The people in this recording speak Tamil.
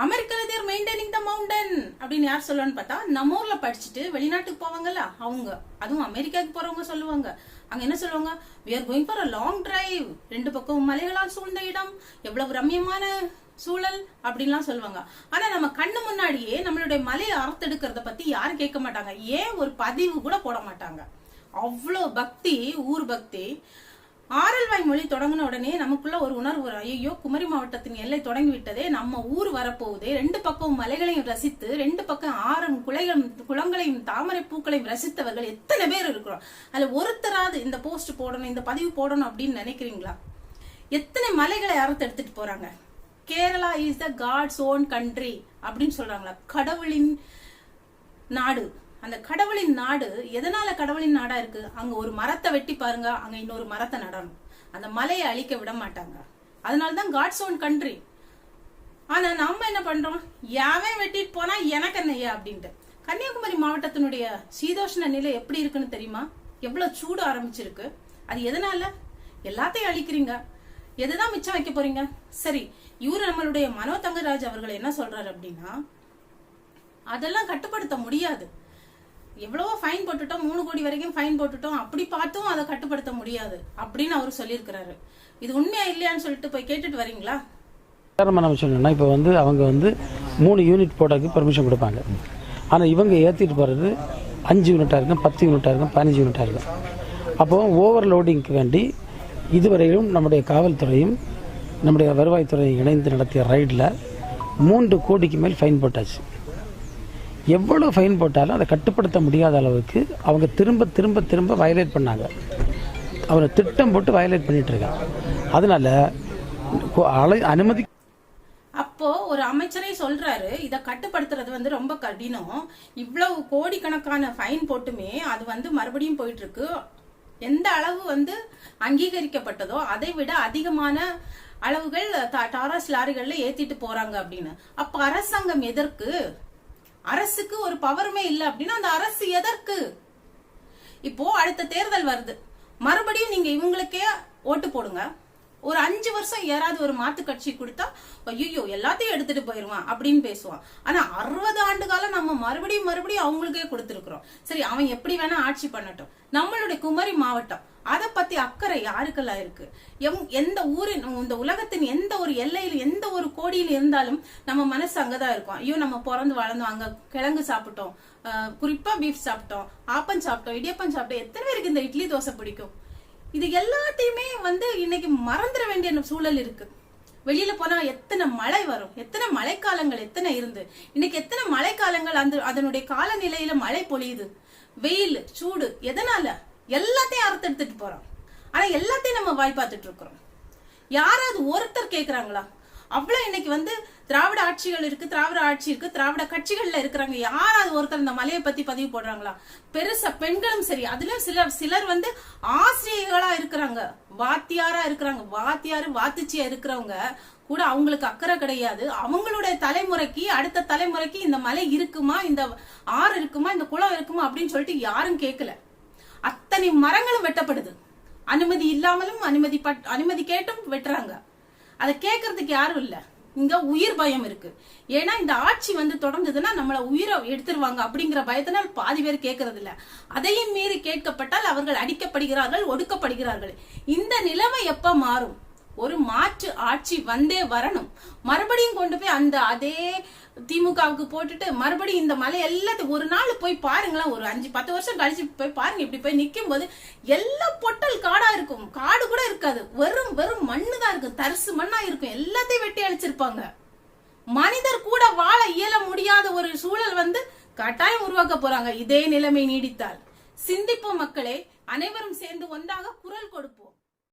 அமெரிக்கால தேர் மெயின்டைனிங் த மவுண்டன் அப்படின்னு யார் சொல்லுவான்னு பார்த்தா நம்ம ஊர்ல படிச்சுட்டு வெளிநாட்டுக்கு போவாங்கல்ல அவங்க, அதுவும் அமெரிக்காவுக்கு போறவங்க சொல்லுவாங்க. அங்க என்ன சொல்லுவாங்க, we are going for a long drive, ரெண்டு பக்கம் மலைகளால் சூழ்ந்த இடம், எவ்வளவு ரம்யமான சூழல் அப்படின்லாம் சொல்லுவாங்க. ஆனா நம்ம கண்ணு முன்னாடியே நம்மளுடைய மலையை அறுத்தெடுக்கிறத பத்தி யாரும் கேட்க மாட்டாங்க. ஏன் ஒரு பதிவு கூட போட மாட்டாங்க. அவ்வளவு பக்தி, ஊர் பக்தி. ஆரல்வாய் மொழி தொடங்கின உடனே நமக்குள்ள ஒரு உணர்வு வரும். ஐயோ, குமரி மாவட்டத்தின் எல்லை தொடங்கி விட்டதே, நம்ம ஊர் வரப்போகுதே. ரெண்டு பக்கம் மலைகளையும் ரசித்து, ரெண்டு பக்கம் ஆறும் குளங்களையும் தாமரை பூக்களையும் ரசித்தவர்கள் எத்தனை பேர் இருக்கிறோம். அதுல ஒருத்தராது இந்த போஸ்ட் போடணும், இந்த பதிவு போடணும் அப்படின்னு நினைக்கிறீங்களா? எத்தனை மலைகளை அறுத்து எடுத்துட்டு போறாங்க. Kerala is the God's own country அப்படின்னு சொல்றாங்களா, கடவுளின் நாடு. அந்த கடவுளின் நாடு எதனால கடவுளின் நாடா இருக்கு? அங்க ஒரு மரத்தை வெட்டி பாருங்க, அங்க இன்னொரு மரத்தை நடணும். அந்த மலையை அழிக்க விட மாட்டாங்க. அதனாலதான் காட்ஸ் ஓன் கண்ட்ரி. ஆனா நம்ம என்ன பண்றோம், யாவே வெட்டிட்டு போனா எனக்கு என்னையா அப்படின்ட்டு. கன்னியாகுமரி மாவட்டத்தினுடைய சீதோஷ்ண நிலை எப்படி இருக்குன்னு தெரியுமா? எவ்வளவு சூடு ஆரம்பிச்சிருக்கு. அது எதனால? எல்லாத்தையும் அழிக்கிறீங்க, எதுதான் மிச்சம் வைக்க போறீங்க? சரி, இவரு நம்மளுடைய மனோ தங்கராஜ் அவர்கள் என்ன சொல்றாரு அப்படின்னா, அதெல்லாம் கட்டுப்படுத்த முடியாது. எவ்வளவோ ஃபைன் போட்டுட்டோம், 3 கோடி வரைக்கும் ஃபைன் போட்டுட்டோம், அப்படி பார்த்தும் அதை கட்டுப்படுத்த முடியாது அப்படின்னு அவர் சொல்லியிருக்கிறாரு. இது உண்மையா இல்லையான்னு சொல்லிட்டு போய் கேட்டுட்டு வரீங்களா? நம்ம சொன்னோம்னா இப்போ அவங்க 3 யூனிட் போட்டதுக்கு பெர்மிஷன் கொடுப்பாங்க. ஆனால் இவங்க ஏற்றிட்டு போகிறது 5 யூனிட்டாக இருக்கும், 10 யூனிட்டாக இருக்கும், 15 யூனிட்டாக இருக்கும். அப்போது ஓவர்லோடிங்க்கு வேண்டி இதுவரையிலும் நம்முடைய காவல்துறையும் நம்முடைய வருவாய்த்துறையும் இணைந்து நடத்திய ரைடில் 3 கோடிக்கு மேல் ஃபைன் போட்டாச்சு. எவ்வளோ ஃபைன் போட்டாலும் அதை கட்டுப்படுத்த முடியாத அளவுக்கு அவங்க திரும்ப திரும்ப திரும்ப வயலேட் பண்ணாங்க. அவரை திட்டம் போட்டு வயலேட் பண்ணிட்டு இருக்காங்க. அதனால அனுமதி. அப்போ ஒரு அமைச்சரே சொல்றாரு, இதை கட்டுப்படுத்துறது ரொம்ப கடினம், இவ்வளவு கோடிக்கணக்கான ஃபைன் போட்டுமே அது மறுபடியும் போயிட்டு இருக்கு. எந்த அளவு அங்கீகரிக்கப்பட்டதோ அதை விட அதிகமான அளவுகள் டாரஸ் லாரிகள்ல ஏத்திட்டு போறாங்க அப்படின்னு. அப்ப அரசாங்கம் எதற்கு? அரசுக்கு ஒரு பவருமே இல்ல அப்படின்னா அந்த அரசு எதற்கு? இப்போ அடுத்த தேர்தல் வருது, மறுபடியும் நீங்க இவங்களுக்கே ஓட்டு போடுங்க. ஒரு 5 வருஷம் யாராவது ஒரு மாத்து கட்சி கொடுத்தா ஐயோ எல்லாத்தையும் எடுத்துட்டு போயிருவான் அப்படின்னு பேசுவான். ஆனா 60 ஆண்டு காலம் நம்ம மறுபடியும் அவங்களுக்கே கொடுத்துருக்கிறோம். சரி, அவன் எப்படி வேணா ஆட்சி பண்ணட்டும். நம்மளுடைய குமரி மாவட்டம், அதை பத்தி அக்கறை யாருக்கெல்லாம் இருக்கு? எந்த ஊரின், இந்த உலகத்தின் எந்த ஒரு எல்லையில், எந்த ஒரு கோடியில் இருந்தாலும் நம்ம மனசு அங்கதான் இருக்கும். ஐயோ, நம்ம பிறந்து வளர்ந்தோம், அங்க கிழங்கு சாப்பிட்டோம், குறிப்பா பீஃப் சாப்பிட்டோம், ஆப்பம் சாப்பிட்டோம், இடியப்பம் சாப்பிட்டோம். எத்தனை பேருக்கு இந்த இட்லி தோசை பிடிக்கும்? இது எல்லாத்தையுமே இன்னைக்கு மறந்துட வேண்டிய சூழல் இருக்கு. வெளியில போனா எத்தனை மழை வரும், எத்தனை மழைக்காலங்கள் எத்தனை இருந்து, இன்னைக்கு எத்தனை மழைக்காலங்கள் அதனுடைய காலநிலையில மழை பொழியுது. வெயில், சூடு, எதனால? எல்லாத்தையும் அறுத்தெடுத்துட்டு போறோம். ஆனா எல்லாத்தையும் நம்ம வாய் பார்த்துட்டு இருக்கிறோம். யாராவது ஒருத்தர் கேக்குறாங்களா? அவ்வளவு இன்னைக்கு திராவிட ஆட்சிகள் இருக்கு, திராவிட ஆட்சி இருக்கு, திராவிட கட்சிகள்ல இருக்கிறாங்க. யாராவது ஒருத்தர் இந்த மலையை பத்தி பதிவு போடுறாங்களா? பெருசா பெண்களும் சரி, அதுலயும் சிலர் ஆசிரியர்களா இருக்கிறாங்க, வாத்தியாரா இருக்கிறாங்க, வாத்திச்சியா இருக்கிறவங்க கூட அவங்களுக்கு அக்கறை கிடையாது. அவங்களுடைய தலைமுறைக்கு, அடுத்த தலைமுறைக்கு இந்த மலை இருக்குமா, இந்த ஆறு இருக்குமா, இந்த குளம் இருக்குமா அப்படின்னு சொல்லிட்டு யாரும் கேட்கல. அத்தனை மரங்களும் வெட்டப்படுது. அனுமதி இல்லாமலும் அனுமதி கேட்டும் வெட்டுறாங்க. அதை கேட்கறதுக்கு யாரும் இல்ல. இங்க உயிர் பயம் இருக்கு. ஏன்னா இந்த ஆட்சி தொடர்ந்ததுன்னா நம்மள உயிரை எடுத்துருவாங்க அப்படிங்கிற பயத்தினால் பாதி பேர் கேட்கறது இல்ல. அதையும் மீறி கேட்கப்பட்டால் அவர்கள் அடிக்கப்படுகிறார்கள், ஒடுக்கப்படுகிறார்கள். இந்த நிலைமை எப்ப மாறும்? ஒரு மாற்று ஆட்சி வந்தே வரணும். மறுபடியும் கொண்டு போய் அதே திமுகவுக்கு போட்டுட்டு மறுபடியும் இந்த மலை எல்லாத்தையும் ஒரு நாள் போய் பாருங்களேன். ஒரு 5-10 வருஷம் கழிச்சு போய் பாருங்க. இப்படி போய் நிக்கும் போது எல்லாம் பொட்டல் காடா இருக்கும். காடு கூட இருக்காது, வெறும் மண்ணு தான் இருக்கும், தரிசு மண்ணா இருக்கும். எல்லாத்தையும் வெட்டி அழிச்சிருப்பாங்க. மனிதர் கூட வாழ இயல முடியாத ஒரு சூழல் கட்டாயம் உருவாக்க போறாங்க இதே நிலைமை நீடித்தால். சிந்திப்போம் மக்களே, அனைவரும் சேர்ந்து ஒன்றாக குரல் கொடுப்போம்.